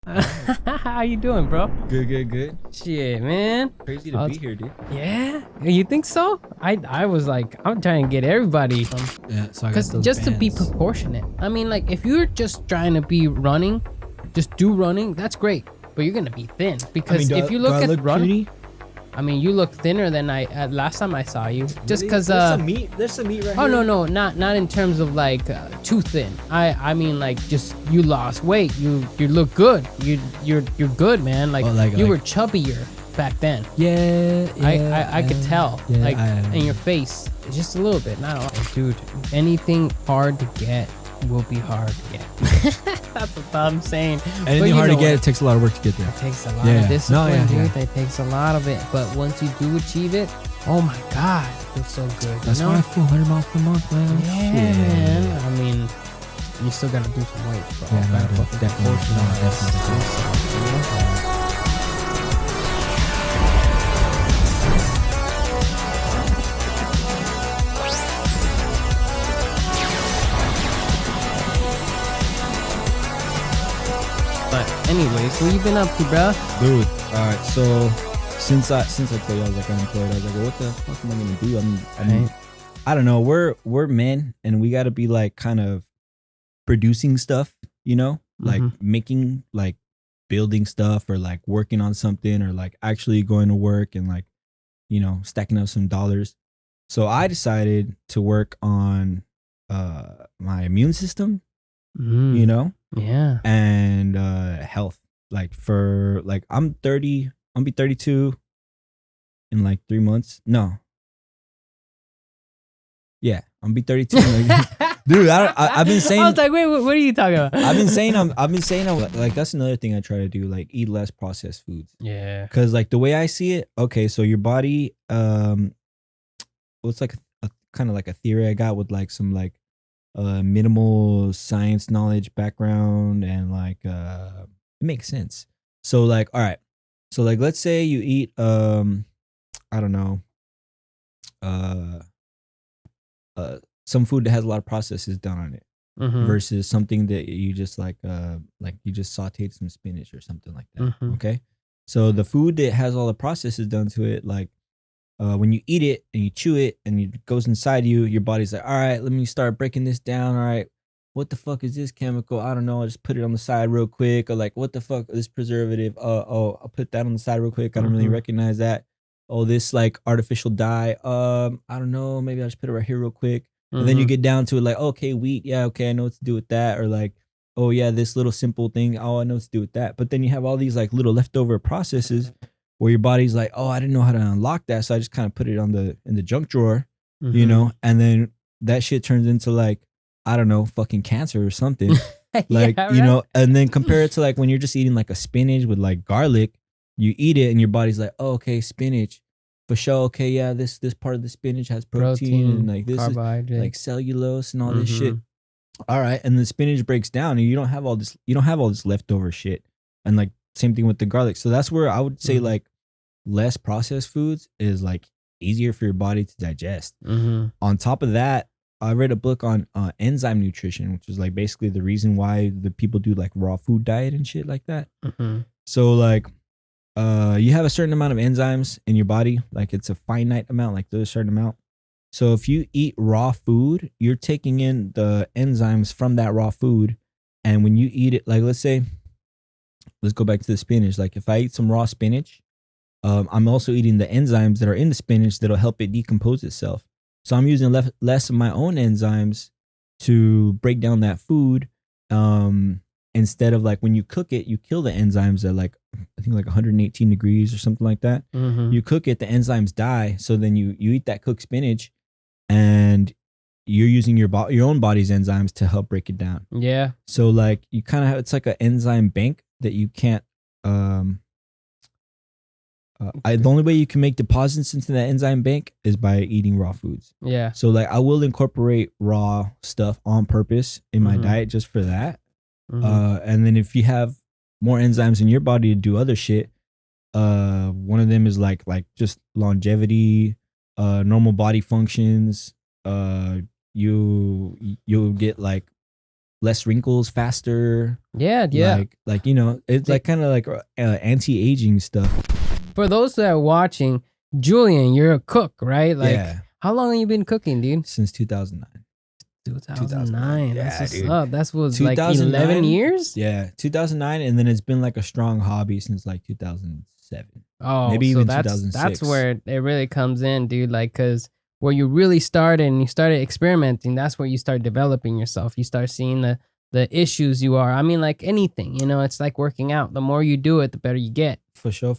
How you doing, bro? Good. Shit, man. Crazy to be here, dude. Yeah, you think so? I was like, I'm trying to get everybody, Yeah, so I got because those just to be bands. proportionate. I mean, like, if you're just trying to be running, just do running. That's great, but you're gonna be thin because if you do look I at look running, pretty? I mean, you look thinner than I last time I saw you. Just Really? because There's some meat. There's some meat right Oh here. no, not in terms of like too thin. I mean like just you lost weight. You look good. You're good, man. Like, Oh, like- you like- were chubbier back then. Yeah, I could tell, yeah, like, in your face, just a little bit, not a lot. Dude, anything hard to get will be hard to get. That's what I'm saying. But Anything you hard to know get, what? it takes a lot of work to get there. It takes a lot Yeah, of yeah. discipline, No, yeah, dude. yeah. It takes a lot of it. But once you do achieve it, oh my God, it feels so good. That's you know? why I feel 100 miles per month, man. Yeah, Shit. man. I mean, you still gotta do some weight, bro. Yeah, no, Gotta dude, fucking definitely, proportionalize definitely. yourself, you know? But anyways, what you been up to, bro? Dude, all right. So since I told you I was like unemployed, I was like, well, what the fuck am I gonna do? I mean, Right. I don't know. We're men, and we got to be like kind of producing stuff, you know, like making, like building stuff, or like working on something, or like actually going to work and like, you know, stacking up some dollars. So I decided to work on my immune system, you know, Yeah. and health. Like for like I'm 30, I'll be 32 in like 3 months. No. Yeah, I'm be 32. Dude, I've been saying, I was like, wait, what are you talking about? I've been saying I'm like, that's another thing I try to do, like eat less processed foods. Yeah. Cause like the way I see it, okay, so your body, well, it's like a kind of like a theory I got with like some like minimal science knowledge background, and like it makes sense. So like, all right, so like let's say you eat I don't know, uh some food that has a lot of processes done on it, Mm-hmm. versus something that you just like you just sauteed some spinach or something like that. Mhm. Okay, so the food that has all the processes done to it, like when you eat it and you chew it and it goes inside you, your body's like, all right, let me start breaking this down. All right, what the fuck is this chemical? I don't know. I'll just put it on the side real quick. Or like, what the fuck, this preservative? Oh, I'll put that on the side real quick. I don't really Mhm. recognize that. Oh, this like artificial dye. I don't know. Maybe I'll just put it right here real quick. And then you Mhm. get down to it, like, okay, wheat. Yeah, okay, I know what to do with that. Or like, oh yeah, this little simple thing. Oh, I know what to do with that. But then you have all these like little leftover processes where your body's like, oh, I didn't know how to unlock that, so I just kind of put it on in the junk drawer, you Mhm. know, and then that shit turns into like, I don't know, fucking cancer or something. Like, Yeah, you right? know, and then compare it to like when you're just eating like a spinach with like garlic, you eat it and your body's like, oh, okay, spinach. For sure, okay, yeah, this part of the spinach has protein, and like this is carbohydrate. like cellulose and all this shit. Mhm. All right, and the spinach breaks down and you don't have all this leftover shit. And like same thing with the garlic. So that's where I would say Mhm. like less processed foods is like easier for your body to digest. Mhm. On top of that, I read a book on enzyme nutrition, which is like basically the reason why the people do like raw food diet and shit like that. Mhm. So like you have a certain amount of enzymes in your body, like it's a finite amount, like there's a certain amount. So if you eat raw food, you're taking in the enzymes from that raw food, and when you eat it, like let's go back to the spinach. Like if I eat some raw spinach, I'm also eating the enzymes that are in the spinach that'll help it decompose itself. So I'm using less of my own enzymes to break down that food. Instead of like when you cook it, you kill the enzymes at like, I think like 118 degrees or something like that. Mhm. You cook it, the enzymes die. So then you eat that cooked spinach, and you're using your own body's enzymes to help break it down. Yeah. So like you kind of have, it's like an enzyme bank that you can't the only way you can make deposits into that enzyme bank is by eating raw foods. Yeah. So like I will incorporate raw stuff on purpose in my Mhm. diet just for that. Mhm. And then if you have more enzymes in your body to do other shit, one of them is like just longevity, normal body functions. You'll get like less wrinkles faster. Yeah. Like you know, it's like kind of like anti-aging stuff. For those that are watching, Julian, you're a cook, right? Like, Yeah. how long have you been cooking, dude? Since 2009. 2009. Yeah, That's what's dude. up. That was like 11 years? Yeah, 2009, and then it's been like a strong hobby since like 2007. Oh, Maybe so even that's 2006. where it really comes in, dude. Like, cause where you really started and you started experimenting, that's where you start developing yourself. You start seeing the issues you are. I mean, like anything, you know, it's like working out. The more you do it, the better you get. For sure.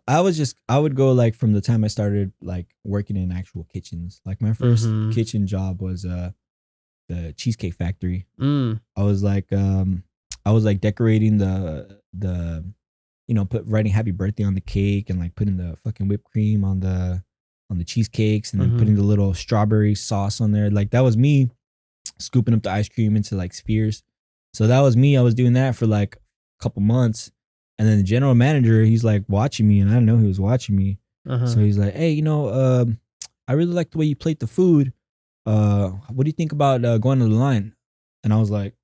I would go like from the time I started like working in actual kitchens. Like my first kitchen job was the Cheesecake Factory. I was like decorating the you know, writing happy birthday on the cake and like putting the fucking whipped cream on the cheesecakes and then putting the little strawberry sauce on there. Like that was me scooping up the ice cream into like spheres. So that was me. I was doing that for like a couple months. And then the general manager, he's like watching me, and I didn't know he was watching me. So he's like, hey, you know, I really like the way you plate the food. What do you think about going to the line? And I was like,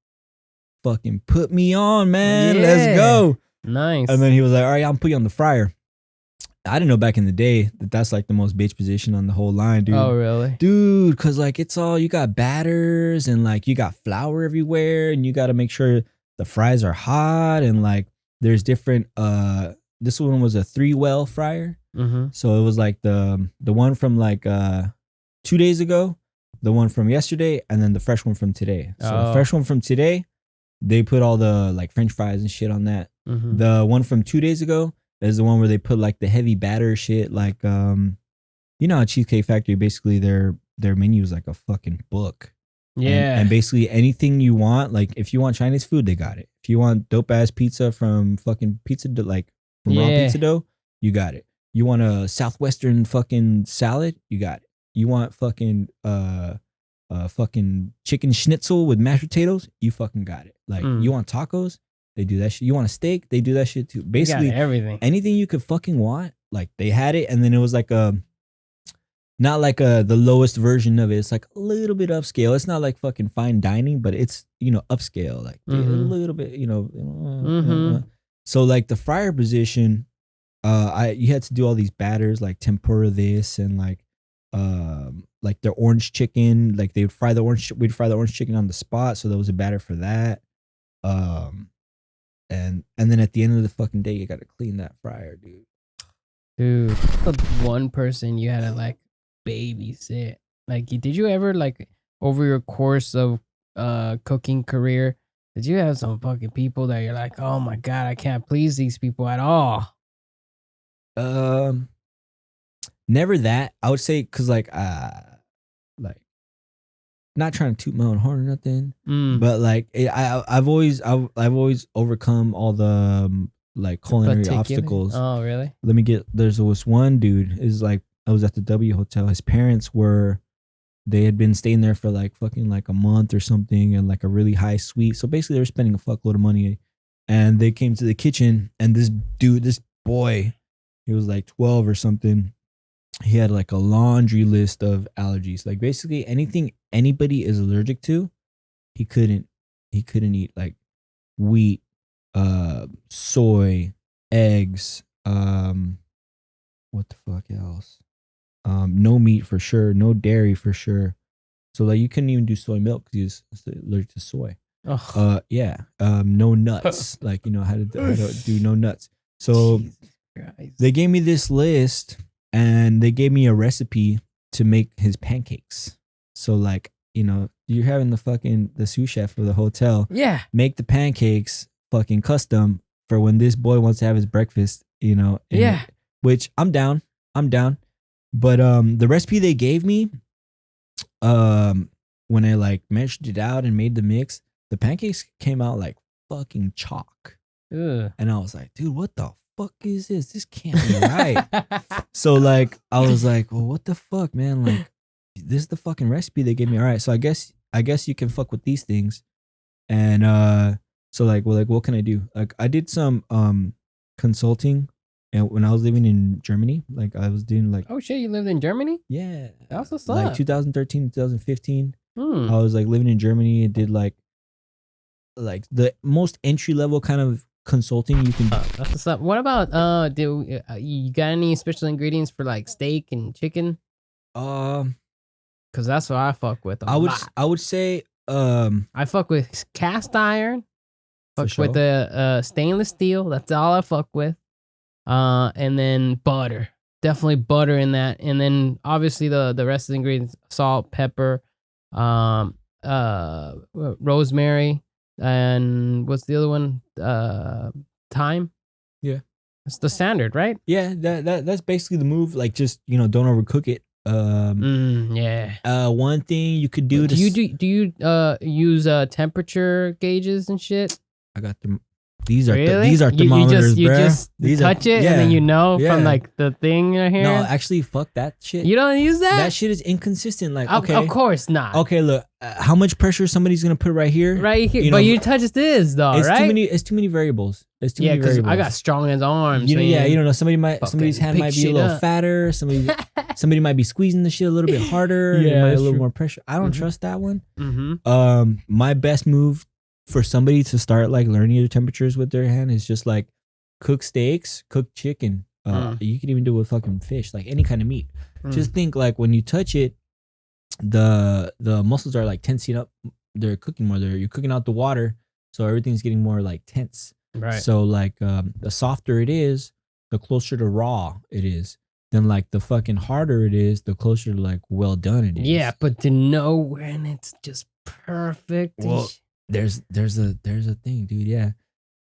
fucking put me on, man. Let's go. Nice. And then he was like, all right, I'll put you on the fryer. I didn't know back in the day that that's like the most bitch position on the whole line, dude. Oh, really? Dude, because like it's all, you got batters and like you got flour everywhere and you got to make sure the fries are hot and like there's different, this one was a 3-well fryer. So it was like the one from like 2 days ago, the one from yesterday, and then the fresh one from today. So the fresh one from today, they put all the like French fries and shit on that. The one from 2 days ago is the one where they put like the heavy batter shit. Like, you know, at Cheesecake Factory, basically their menu is like a fucking book. Yeah. And basically anything you want, like if you want Chinese food, they got it. If you want dope ass pizza from fucking pizza, like from raw pizza dough, you got it. You want a Southwestern fucking salad, you got it. You want fucking fucking chicken schnitzel with mashed potatoes, you fucking got it. Like you want tacos, they do that shit. You want a steak, they do that shit too. Basically everything. Anything you could fucking want, like they had it. And then it was like not like the lowest version of it. It's like a little bit upscale. It's not like fucking fine dining, but it's, you know, upscale, like a little bit, you know. So like the fryer position, you had to do all these batters like tempura this and like their orange chicken. Like we'd fry the orange chicken on the spot. So there was a batter for that. And then at the end of the fucking day, you got to clean that fryer, dude. Dude, the one person you had to like babysit. Like, did you ever like over your course of cooking career, did you have some fucking people that you're like, oh my god, I can't please these people at all? Never that. I would say because like not trying to toot my own horn or nothing, but like I've always overcome all the like culinary obstacles. Oh, really? There's this one dude is like, I was at the W Hotel. His parents they had been staying there for like fucking like a month or something and like a really high suite. So basically they were spending a fuckload of money and they came to the kitchen and this boy, he was like 12 or something. He had like a laundry list of allergies. Like basically anything anybody is allergic to, he couldn't eat, like wheat, soy, eggs, what the fuck else? No meat for sure, no dairy for sure. So like you couldn't even do soy milk because he was allergic to soy. No nuts. Like, you know, how to do no nuts. So they gave me this list and they gave me a recipe to make his pancakes. So like, you know, you're having the sous chef of the hotel make the pancakes fucking custom for when this boy wants to have his breakfast, you know. Which I'm down. But the recipe they gave me, when I like measured it out and made the mix, the pancakes came out like fucking chalk. And I was like, dude, what the fuck is this? This can't be right. So like I was like, well, what the fuck, man? Like, this is the fucking recipe they gave me. All right, so I guess you can fuck with these things. And so like, well, like, what can I do? Like, I did some consulting, and when I was living in Germany, like I was doing like, oh shit, you lived in Germany? Yeah, that's what's like up. 2013, 2015. I was like living in Germany. I did like like the most entry level kind of consulting you can. That's what's up. What about you got any special ingredients for like steak and chicken? Um, Cause that's what I fuck with a I would lot. I would say I fuck with cast iron. For Fuck sure. with the stainless steel. That's all I fuck with. And then butter. Definitely butter in that. And then obviously the rest of the ingredients: salt, pepper, rosemary, and what's the other one? Thyme. Yeah. It's the standard, right? Yeah, that's basically the move. Like, just don't overcook it. Yeah. One thing you could do. Do you use temperature gauges and shit? I got them. These are Really? these are thermometers, you bruh. just These touch are, it and then you know yeah. from like the thing right here. No, actually, fuck that shit. You don't use that? That shit is inconsistent. Like, Of okay, course not. okay, look, how much pressure somebody's gonna put right here? Right here, You but know, you touch this though, It's right? too many. It's too many variables. It's too Yeah, many because variables. I got strong as arms. You know, yeah, man. you don't know. Somebody's Fucking hand pick might be a shit little up. fatter. Somebody might be squeezing the shit a little bit harder. Yeah, Yeah, a that's little true. more pressure. I don't Mhm. trust that one. Mm-hmm. My best move for somebody to start like learning the temperatures with their hand is just like cook steaks, cook chicken. You can even do it with fucking fish, like any kind of meat. Just think like when you touch it, the muscles are like tensing up. They're cooking more. You're cooking out the water, so everything's getting more like tense. Right. So like the softer it is, the closer to raw it is. Then like the fucking harder it is, the closer to like well done it is. Yeah, but to know when it's just perfect. Well, there's a thing, dude. Yeah.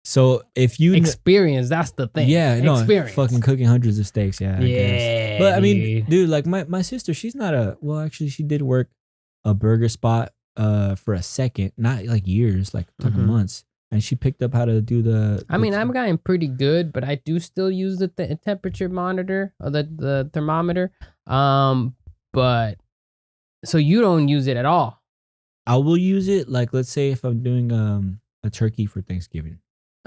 So if you experience, that's the thing. yeah, no, Experience. fucking cooking hundreds of steaks, yeah. I guess. Yeah. But I mean, dude, like my sister, she's not actually she did work a burger spot for a second, not like years, like a couple Mhm. months. And she picked up how to do I mean, I'm getting pretty good, but I do still use the temperature monitor or the thermometer. But so you don't use it at all. I will use it like, let's say if I'm doing a turkey for Thanksgiving.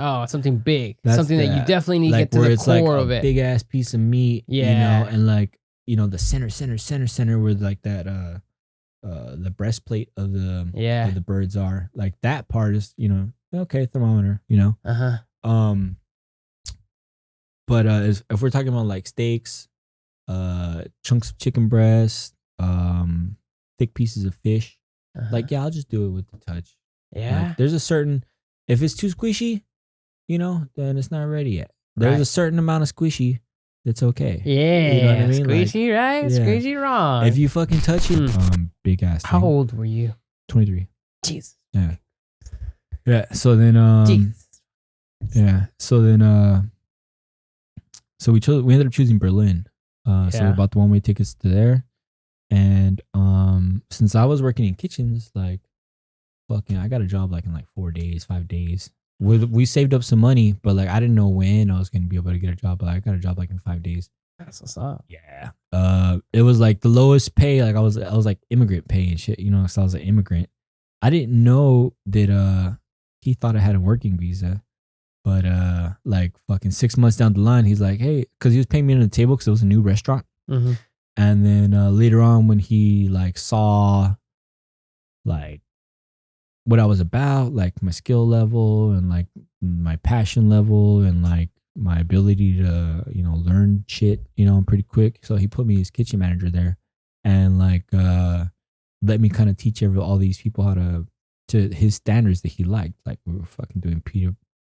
Oh, something big. That's Something that you definitely need to like get to where the it's like core a of it. big ass piece of meat, Yeah. and like, the center where like that the breastplate of the birds are. Like that part is, okay, thermometer, Uh-huh. But if we're talking about like steaks, chunks of chicken breast, thick pieces of fish, like, yeah, I'll just do it with the touch. Yeah. Like, there's a certain, if it's too squishy, then it's not ready yet. There's Right. a certain amount of squishy that's okay. Yeah. You know what I mean? Squeezy, right? yeah. Squeezy wrong. If you fucking touch it, big ass How thing. old were you? 23. Jesus. Yeah. Yeah. So then, Jesus. yeah. So then, so we ended up choosing Berlin. So Yeah. we bought the one-way tickets to there. And since I was working in kitchens, like, fucking, I got a job like in like 4 days, 5 days. We saved up some money, but like I didn't know when I was gonna be able to get a job. But I got a job like in 5 days. That's what's up. Yeah. It was like the lowest pay. Like I was like immigrant pay and shit. So I was an immigrant. I didn't know that he thought I had a working visa, but like fucking 6 months down the line, he's like, hey, because he was paying me on the table because it was a new restaurant. Mm-hmm. And then later on, when he like saw like what I was about, like my skill level and like my passion level and like my ability to, learn shit, pretty quick. So he put me as kitchen manager there and like let me kind of teach all these people how to his standards that he liked. Like we were fucking doing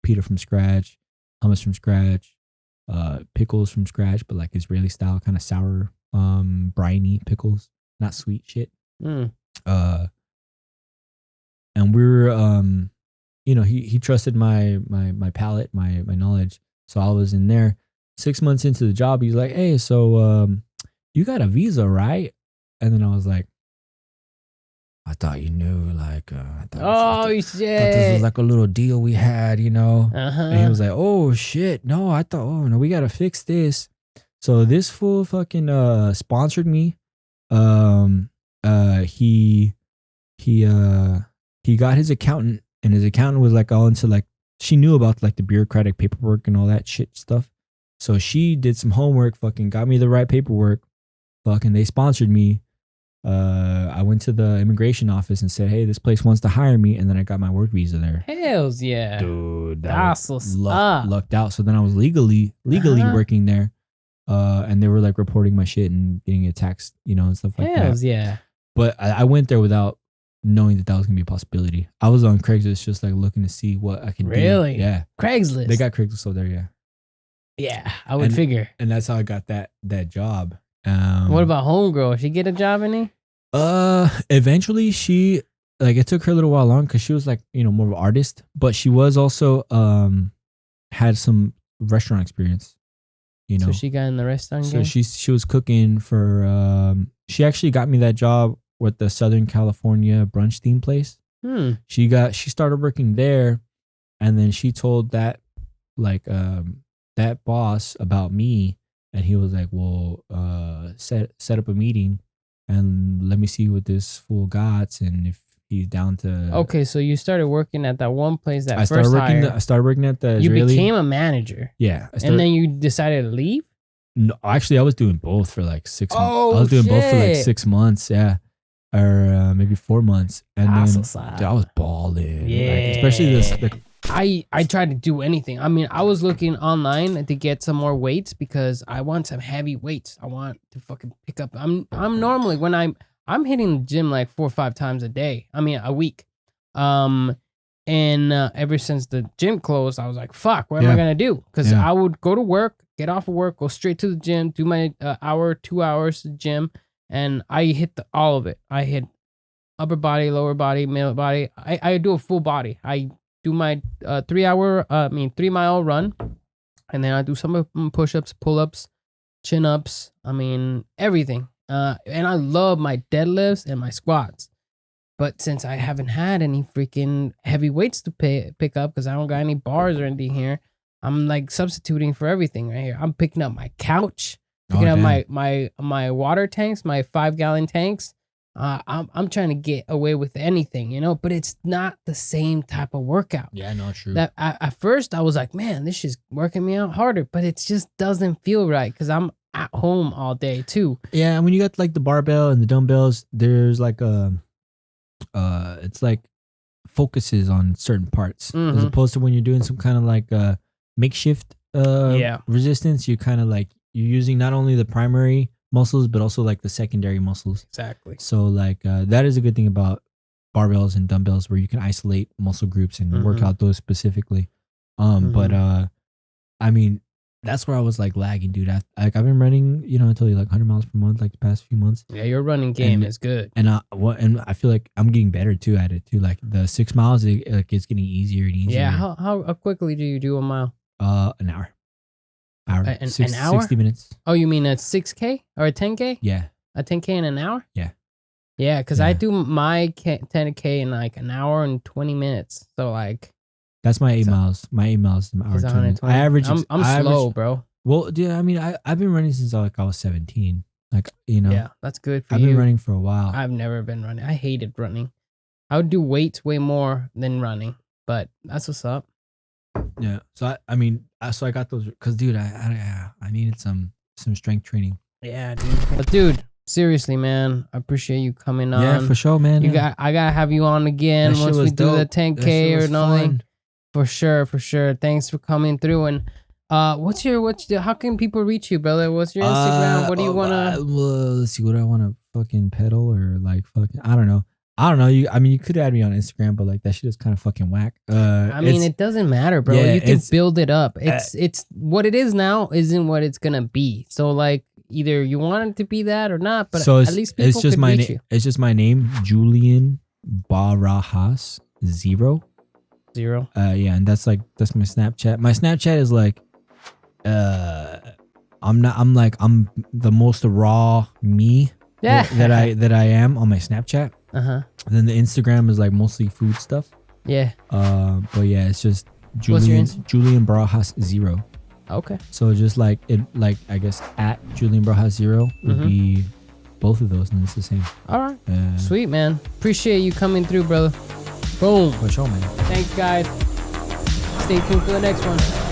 pita from scratch, hummus from scratch, pickles from scratch, but like Israeli style, kind of sour, briny pickles, not sweet shit. And we were, he trusted my palate, my knowledge. So I was in there 6 months into the job. He's like, hey, so you got a visa, right? And then I was like, I thought you knew, like, I thought shit. this was like a little deal we had, Uh-huh. And he was like, oh shit, no, I thought, oh no, we gotta fix this. So this fool fucking sponsored me. He got his accountant, and his accountant was like all into like, she knew about like the bureaucratic paperwork and all that shit stuff. So she did some homework, fucking got me the right paperwork. Fucking they sponsored me. I went to the immigration office and said, "Hey, this place wants to hire me," and then I got my work visa there. Hells yeah. Dude, That's what's up. lucked out. So then I was legally working there, and they were like reporting my shit and getting it taxed, and stuff like that. Hells yeah. But I went there without knowing that was gonna be a possibility. I was on Craigslist just like looking to see what I can do. Really? Yeah. Craigslist. They got Craigslist over there, yeah. Yeah, I would figure. And that's how I got that job. What about homegirl? She get a job any? Eventually she it took her a little while long because she was like, more of an artist, but she was also had some restaurant experience. So she got in the restaurant game? So she was cooking for she actually got me that job with the Southern California brunch theme place. She started working there, and then she told that that boss about me, and he was like, well, set up a meeting and let me see what this fool got, and if he's down to. Okay, so you started working at that one place I started working at the you Israeli. became a manager. Yeah. And then you decided to leave? No, actually I was doing both for like 6 months. Oh, I was doing both for like shit. 6 months, yeah. Or maybe 4 months. And then Dude, I was balling. Yeah. Especially this. I tried to do anything. I mean, I was looking online to get some more weights because I want some heavy weights. I want to fucking pick up. I'm normally when I'm hitting the gym like 4 or 5 times a day. I mean, a week. And ever since the gym closed, I was like, fuck, what am I gonna do? Because I would go to work, get off of work, go straight to the gym, do my 2 hours to the gym, and I hit all of it. I hit upper body, lower body, middle body. I do a full body. I do my 3 mile run, and then I do some push-ups, pull-ups, chin-ups. I mean, everything. And I love my deadlifts and my squats. But since I haven't had any freaking heavy weights to pick up because I don't got any bars or anything here, I'm like substituting for everything right here. I'm picking up my couch, picking up my water tanks, my 5-gallon tanks. I'm trying to get away with anything, but it's not the same type of workout. Yeah, no, true. That at first I was like, man, this is working me out harder, but it just doesn't feel right because I'm at home all day too. Yeah, and when you got like the barbell and the dumbbells, there's like it's like focuses on certain parts as opposed to when you're doing some kind of like makeshift resistance. You kind of like you're using not only the primary muscles but also like the secondary muscles. Exactly. So like that is a good thing about barbells and dumbbells where you can isolate muscle groups and work out those specifically. But I mean, that's where I was like lagging, dude. I've been running, until like 100 miles per month, like the past few months. Yeah, your running game is good. And I feel like I'm getting better too at it too. Like the 6 miles, it's getting easier and easier. Yeah. How quickly do you do a mile? An hour. An hour? 60 minutes. Oh, you mean a 6K or a 10K? Yeah. A 10K in an hour? Yeah. Yeah, because I do my 10K in like an hour and 20 minutes. So like. That's my 8 miles. My 8 miles is an hour. 20 minutes. I average. I'm slow, bro. Well, yeah, I mean, I've been running since I was 17. Like, Yeah, that's good for you. I've been running for a while. I've never been running. I hated running. I would do weights way more than running, but that's what's up. Yeah. So I got those because, dude, I needed some strength training. Yeah, dude. But dude, seriously, man, I appreciate you coming on. Yeah, for sure, man. I gotta have you on again once we do the 10K or nothing. For sure. Thanks for coming through. And how can people reach you, brother? What's your Instagram? What do you wanna? Let's see. What do I want to fucking pedal or like fucking? I don't know. You could add me on Instagram, but like that shit is kind of fucking whack. It doesn't matter, bro. Yeah, you can build it up. It's what it is now isn't what it's gonna be. So like either you want it to be that or not. But at least people could reach you. It's just my name, Julian Barajas 0. Yeah, and that's my Snapchat. My Snapchat is like, I'm the most raw me that I am on my Snapchat. And then the Instagram is like mostly food stuff. Yeah. But yeah, it's just Julian Barajas 0. Okay. So just like it, like I guess at Julian Barajas 0 would be both of those, and it's the same. All right. Sweet, man. Appreciate you coming through, brother. Boom. For sure, man. Thanks, guys. Stay tuned for the next one.